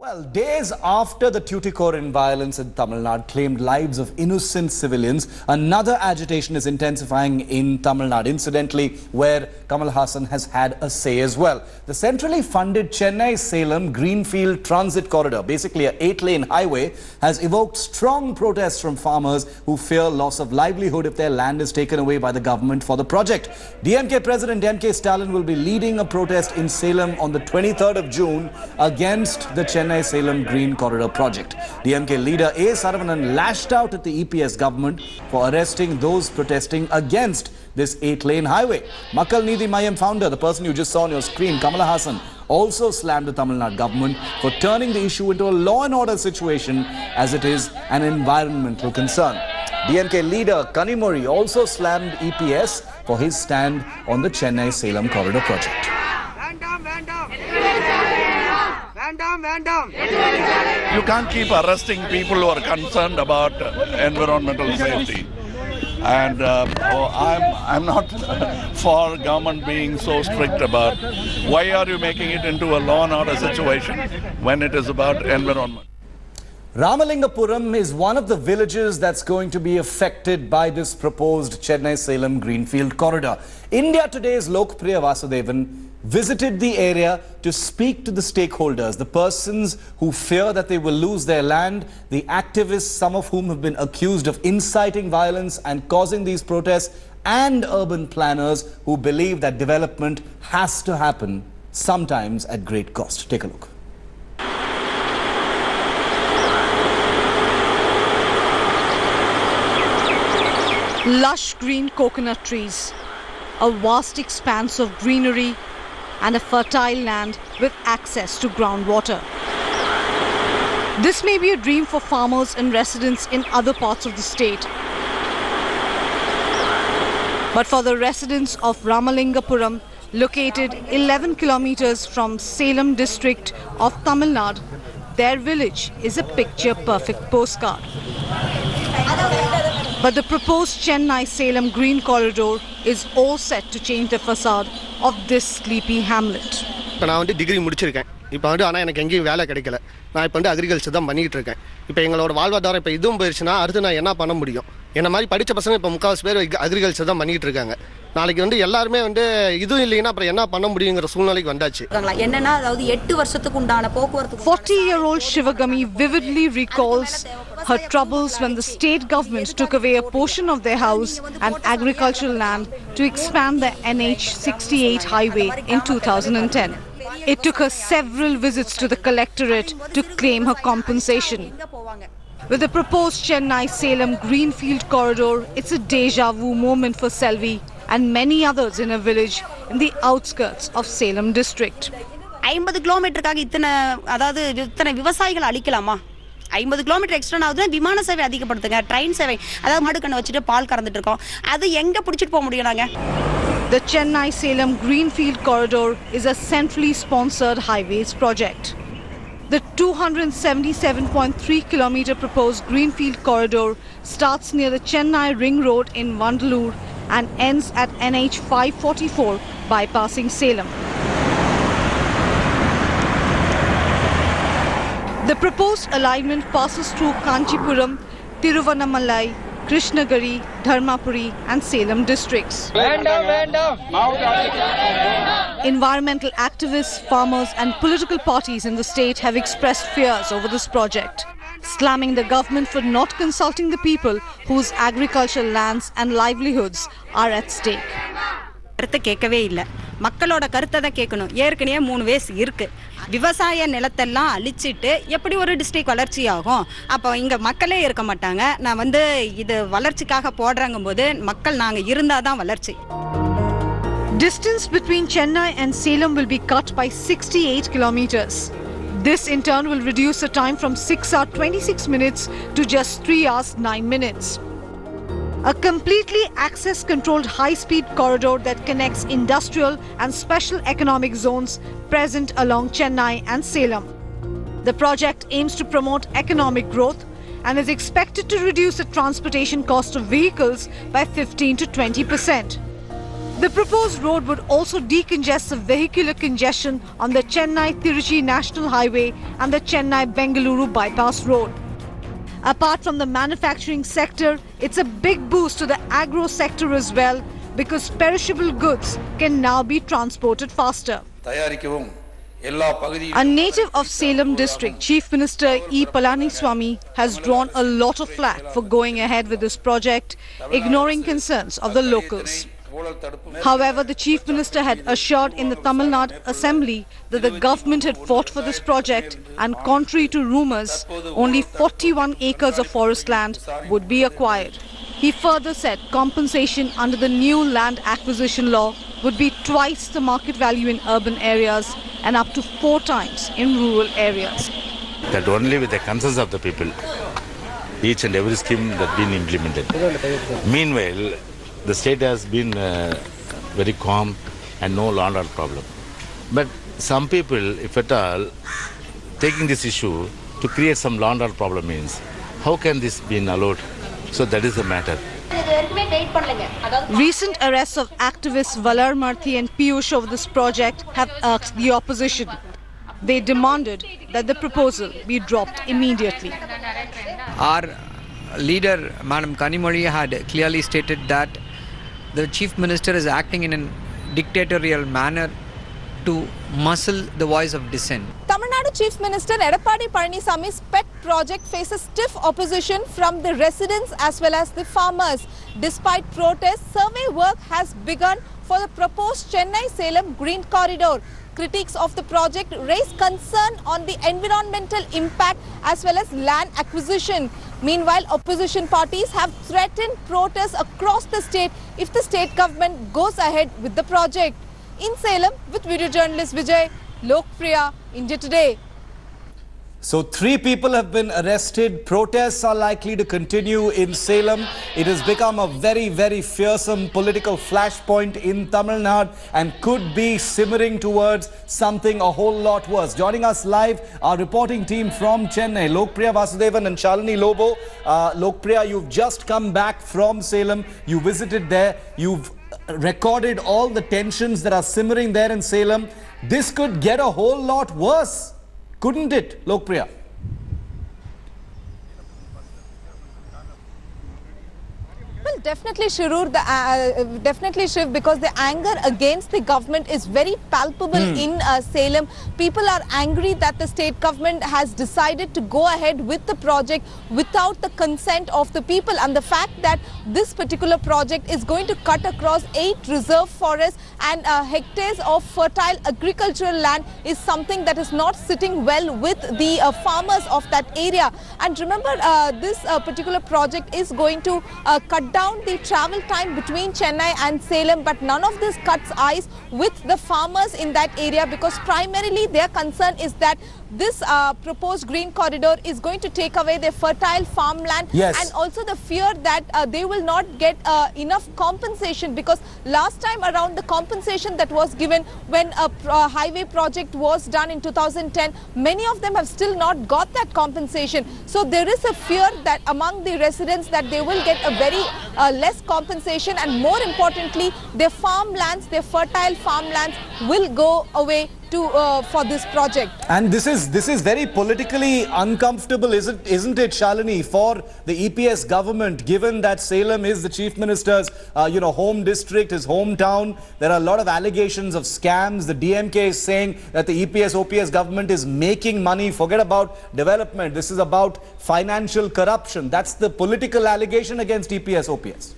Well, days after the Tuticorin violence in Tamil Nadu claimed lives of innocent civilians, another agitation is intensifying in Tamil Nadu, incidentally, where Kamal Hassan has had a say as well. The centrally funded Chennai Salem Greenfield Transit Corridor, basically an 8-lane highway, has evoked strong protests from farmers who fear loss of livelihood if their land is taken away by the government for the project. DMK President M.K. Stalin will be leading a protest in Salem on the 23rd of June against the Chennai Salem Green Corridor project. DMK leader A. Saravanan lashed out at the EPS government for arresting those protesting against this 8-lane highway. Makkal Needhi Mayam founder, the person you just saw on your screen, Kamal Hassan, also slammed the Tamil Nadu government for turning the issue into a law and order situation as it is an environmental concern. DMK leader Kanimuri also slammed EPS for his stand on the Chennai Salem Corridor project. You can't keep arresting people who are concerned about environmental safety. And I'm not for government being so strict about why are you making it into a law and order situation when it is about environment. Ramalingapuram is one of the villages that's going to be affected by this proposed Chennai Salem Greenfield Corridor. India Today's Lokpriya Vasudevan visited the area to speak to the stakeholders, the persons who fear that they will lose their land, the activists, some of whom have been accused of inciting violence and causing these protests, and urban planners who believe that development has to happen, sometimes at great cost. Take a look. Lush green coconut trees, a vast expanse of greenery and a fertile land with access to groundwater. This may be a dream for farmers and residents in other parts of the state. But for the residents of Ramalingapuram, located 11 kilometers from Salem district of Tamil Nadu, their village is a picture-perfect postcard. But the proposed Chennai Salem Green Corridor is all set to change the facade of this sleepy hamlet. நான் degree முடிச்சிருக்கேன். இப்போ ஆனா எனக்கு எங்கேயும் வேலை கிடைக்கல. நான் இப்போ அக்ரிகல்ச்சர் தான் பண்ணிட்டு இருக்கேன். இப்போ எங்களோட வாழ்வாதாரம் இப்போ இதுவும் போயிடுச்சுன்னா அடுத்து நான் என்ன பண்ண முடியும்? என்ன மாதிரி படிச்ச பசங்க இப்போ 3/4 பேர் அக்ரிகல்ச்சர் தான் பண்ணிட்டு இருக்காங்க. நாளைக்கு எல்லாருமே இதுவும் இல்லைன்னா அப்புறம் என்ன பண்ண முடியுங்கிற சூழ்நிலைக்கு வந்தாச்சு. என்னன்னா அதாவது 8 வருஷத்துக்கு உண்டான போக்குவரத்து 40-year-old Shivagami vividly recalls her troubles when the state government took away a portion of their house and agricultural land to expand the NH68 highway in 2010. It took her several visits to the collectorate to claim her compensation. With the proposed Chennai Salem Greenfield Corridor, it's a deja vu moment for Selvi and many others in a village in the outskirts of Salem district. 50 கிலோமீட்டருக்காக இத்தனை விவசாயிகள் அழிக்கலாமா? 50 kilometre extra ஆகுதுன்னா விமான சேவை அதிகப்படுத்துங்க, train சேவை, அதாவது மாடுக்கண்ணை வச்சுட்டு பால் கறந்துட்டு இருக்கோம், அது எங்க பிடிச்சிட்டு போக முடியும் நாங்க? The Chennai Salem Greenfield Corridor is a centrally sponsored highways project. The 277.3 kilometer proposed Greenfield Corridor starts near the Chennai Ring Road in Vandalur and ends at NH 544 bypassing Salem. The proposed alignment passes through Kanchipuram, Tiruvannamalai, Krishnagiri, Dharmapuri and Salem districts. Environmental activists, farmers and political parties in the state have expressed fears over this project, slamming the government for not consulting the people whose agricultural lands and livelihoods are at stake. கருத்தை கேட்கவே இல்லை, மக்களோட கருத்தை தான் கேட்கணும். ஏற்கனவே 3 ways இருக்கு. விவசாய நிலத்தெல்லாம் அழிச்சிட்டு எப்படி ஒரு டிஸ்ட்ரிக்ட் வளர்ச்சி ஆகும்? அப்போ இங்கே மக்களே இருக்க மாட்டாங்க. நான் இது வளர்ச்சிக்காக போடுறாங்கும் போது மக்கள் நாங்கள் இருந்தால் தான் வளர்ச்சி. Distance between Chennai and Salem will be cut by 68 kilometers. This in turn will reduce the time from 6 hours 26 minutes to just 3 hours 9 minutes. A completely access-controlled high-speed corridor that connects industrial and special economic zones present along Chennai and Salem. The project aims to promote economic growth and is expected to reduce the transportation cost of vehicles by 15 to 20%. The proposed road would also decongest the vehicular congestion on the Chennai-Tiruchi National Highway and the Chennai-Bengaluru Bypass Road. Apart from the manufacturing sector, it's a big boost to the agro sector as well because perishable goods can now be transported faster. A native of Salem district, Chief Minister E. Palaniswamy has drawn a lot of flack for going ahead with this project, ignoring concerns of the locals. However, the Chief Minister had assured in the Tamil Nadu Assembly that the government had fought for this project and contrary to rumours, only 41 acres of forest land would be acquired. He further said compensation under the new land acquisition law would be twice the market value in urban areas and up to 4 times in rural areas. That only with the concerns of the people, each and every scheme that's been implemented. Meanwhile, the state has been very calm and no law and order problem. But some people, if at all, taking this issue to create some law and order problem means, how can this be allowed? So that is the matter. Recent arrests of activists Valar Marthi and Piyush over this project have irked the opposition. They demanded that the proposal be dropped immediately. Our leader, Madam Kanimozhi, had clearly stated that the Chief Minister is acting in a dictatorial manner to muzzle the voice of dissent. Tamil Nadu Chief Minister Edappadi Palaniswamy's pet project faces stiff opposition from the residents as well as the farmers. Despite protests, survey work has begun for the proposed Chennai Salem Greenfield Corridor. Critics of the project raise concern on the environmental impact as well as land acquisition. Meanwhile, opposition parties have threatened protests across the state if the state government goes ahead with the project. In Salem, with video journalist Vijay, Lokpriya, India Today. So 3 people have been arrested. Protests are likely to continue in Salem. It has become a very, very fearsome political flashpoint in Tamil Nadu and could be simmering towards something a whole lot worse. Joining us live, our reporting team from Chennai, Lokpriya Vasudevan and Shalini Lobo. Lokpriya, you've just come back from Salem. You visited there. You've recorded all the tensions that are simmering there in Salem. This could get a whole lot worse. Couldn't it, Lokpriya? Well, definitely, Shirur, definitely, Shiv, because the anger against the government is very palpable in Salem. People are angry that the state government has decided to go ahead with the project without the consent of the people. And the fact that this particular project is going to cut across 8 reserve forests and hectares of fertile agricultural land is something that is not sitting well with the farmers of that area. And remember, this particular project is going to cut down the travel time between Chennai and Salem, but none of this cuts eyes with the farmers in that area because primarily their concern is that this proposed green corridor is going to take away their fertile farmland and also the fear that they will not get enough compensation because last time around the compensation that was given when a highway project was done in 2010, many of them have still not got that compensation. So there is a fear that among the residents that they will get a very less compensation and more importantly their farmlands, their fertile farmlands will go away for this project. And this is very politically uncomfortable, isn't it, Shalini, for the EPS government, given that Salem is the Chief Minister's home district, his hometown. There are a lot of allegations of scams. The DMK is saying that the EPS-OPS government is making money. Forget about development. This is about financial corruption. That's the political allegation against EPS-OPS.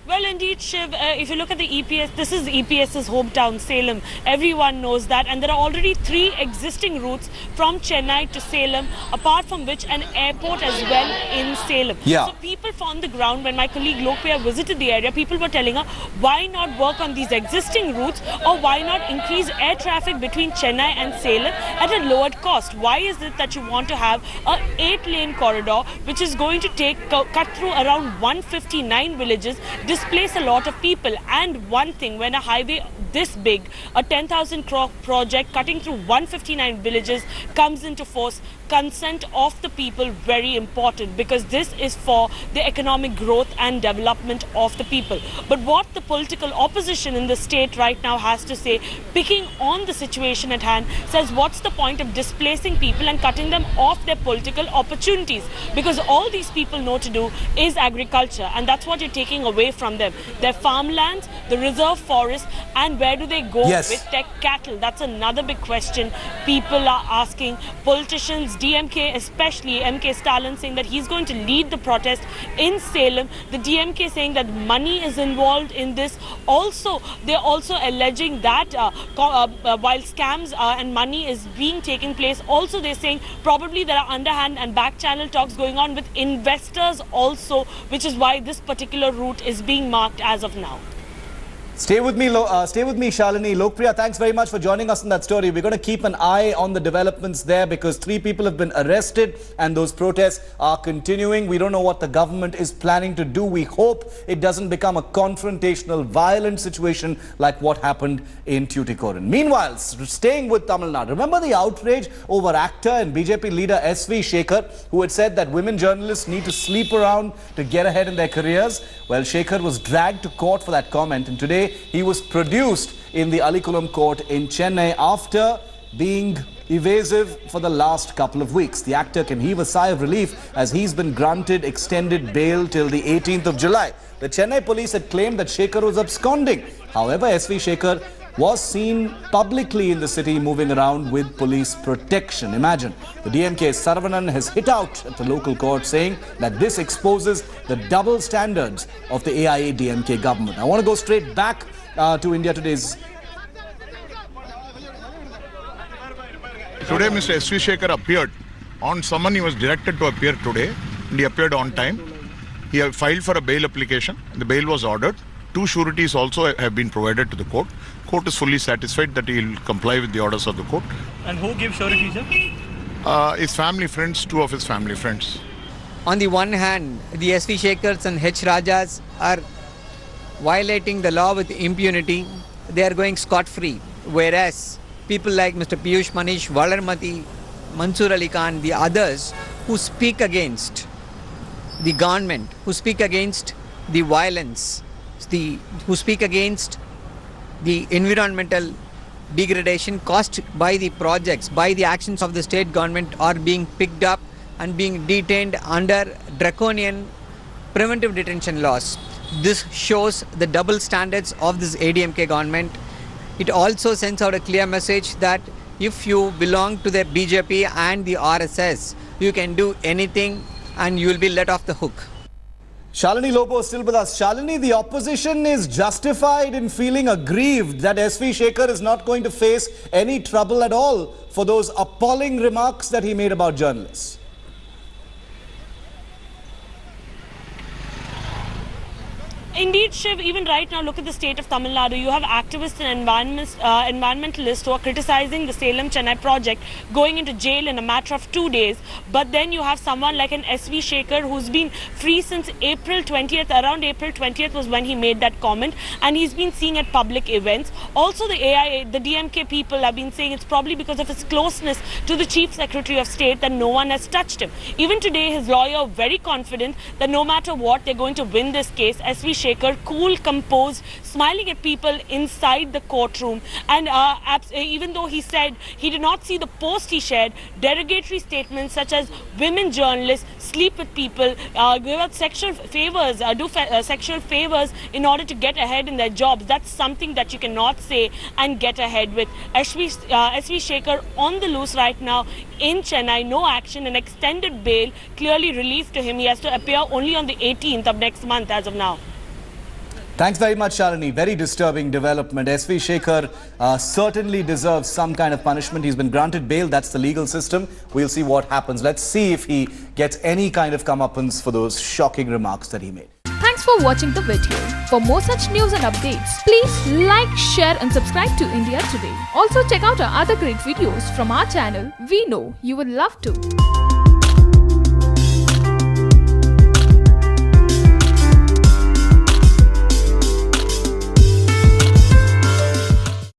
Well, indeed, Shiv, if you look at the EPS, this is EPS's hometown, Salem. Everyone knows that. And there are already 3 existing routes from Chennai to Salem, apart from which an airport as well in Salem. So people on the ground, when my colleague Lokpriya visited the area, people were telling her, why not work on these existing routes or why not increase air traffic between Chennai and Salem at a lowered cost? Why is it that you want to have a 8-lane corridor which is going to cut through around 159 villages, displace a lot of people. And one thing, when a highway this big, a 10,000 crore project cutting through 159 villages comes into force, consent of the people very important, because this is for the economic growth and development of the people. But what the political opposition in the state right now has to say, picking on the situation at hand, says what's the point of displacing people and cutting them off their political opportunities, because all these people know to do is agriculture, and that's what you're taking away from them. Their farmlands, the reserve forests, and where do they go with their cattle? That's another big question people are asking. Politicians, DMK, especially MK Stalin, saying that he's going to lead the protest in Salem. The DMK saying that money is involved in this. Also, they're also alleging that while scams and money is being taken place, also they're saying probably there are underhand and back channel talks going on with investors also, which is why this particular route is being marked as of now. Stay with me, Shalini. Lokpriya, thanks very much for joining us in that story. We're going to keep an eye on the developments there because 3 people have been arrested and those protests are continuing. We don't know what the government is planning to do. We hope it doesn't become a confrontational, violent situation like what happened in Tuticorin. Meanwhile, staying with Tamil Nadu, remember the outrage over actor and BJP leader SV Shekhar, who had said that women journalists need to sleep around to get ahead in their careers? Well, Shekhar was dragged to court for that comment, and today he was produced in the Alikulam court in Chennai after being evasive for the last couple of weeks. The actor can heave a sigh of relief as he's been granted extended bail till the 18th of July. The Chennai police had claimed that Shekhar was absconding. However, SV Shekhar was seen publicly in the city moving around with police protection. Imagine, the DMK Saravanan has hit out at the local court saying that this exposes the double standards of the AIA-DMK government. I want to go straight back to India Today's. Today Mr. SV Shekhar appeared. On summon he was directed to appear today and he appeared on time. He had filed for a bail application. The bail was ordered. 2 sureties also have been provided to the court. Court is fully satisfied that he will comply with the orders of the court. And who gives surety, sir? His family friends, 2 of his family friends. On the one hand, the SV Shekhars and H. Rajas are violating the law with impunity. They are going scot-free. Whereas people like Mr. Piyush Manish, Valarmati, Mansoor Ali Khan, the others who speak against the government, who speak against the violence, who speak against the environmental degradation caused by the projects, by the actions of the state government, are being picked up and being detained under draconian preventive detention laws. This shows the double standards of this ADMK government. It also sends out a clear message that if you belong to the BJP and the RSS, you can do anything and you will be let off the hook. Shalini Lobo is still with us. Shalini, the opposition is justified in feeling aggrieved that SV Shekhar is not going to face any trouble at all for those appalling remarks that he made about journalists. Indeed, Shiv, even right now, look at the state of Tamil Nadu. You have activists and environmentalists who are criticizing the Salem-Chennai project going into jail in a matter of 2 days. But then you have someone like an SV Shekhar who's been free since April 20th. Around April 20th was when he made that comment. And he's been seen at public events. Also, the AIA, the DMK people have been saying it's probably because of his closeness to the Chief Secretary of State that no one has touched him. Even today, his lawyer very confident that no matter what, they're going to win this case. SV Shekhar, cool, composed, smiling at people inside the courtroom. And even though he said he did not see the post he shared, derogatory statements such as women journalists sleep with people, give out sexual favors, do sexual favors in order to get ahead in their jobs. That's something that you cannot say and get ahead with. SV Shekhar on the loose right now in Chennai, no action, an extended bail, clearly relief to him. He has to appear only on the 18th of next month as of now. Thanks very much, Shalini. Very disturbing development. SV Shekhar certainly deserves some kind of punishment. He's been granted bail. That's the legal system. We'll see what happens. Let's see if he gets any kind of comeuppance for those shocking remarks that he made. Thanks for watching the video. For more such news and updates, please like, share and subscribe to India Today. Also check out our other great videos from our channel. We know you would love to.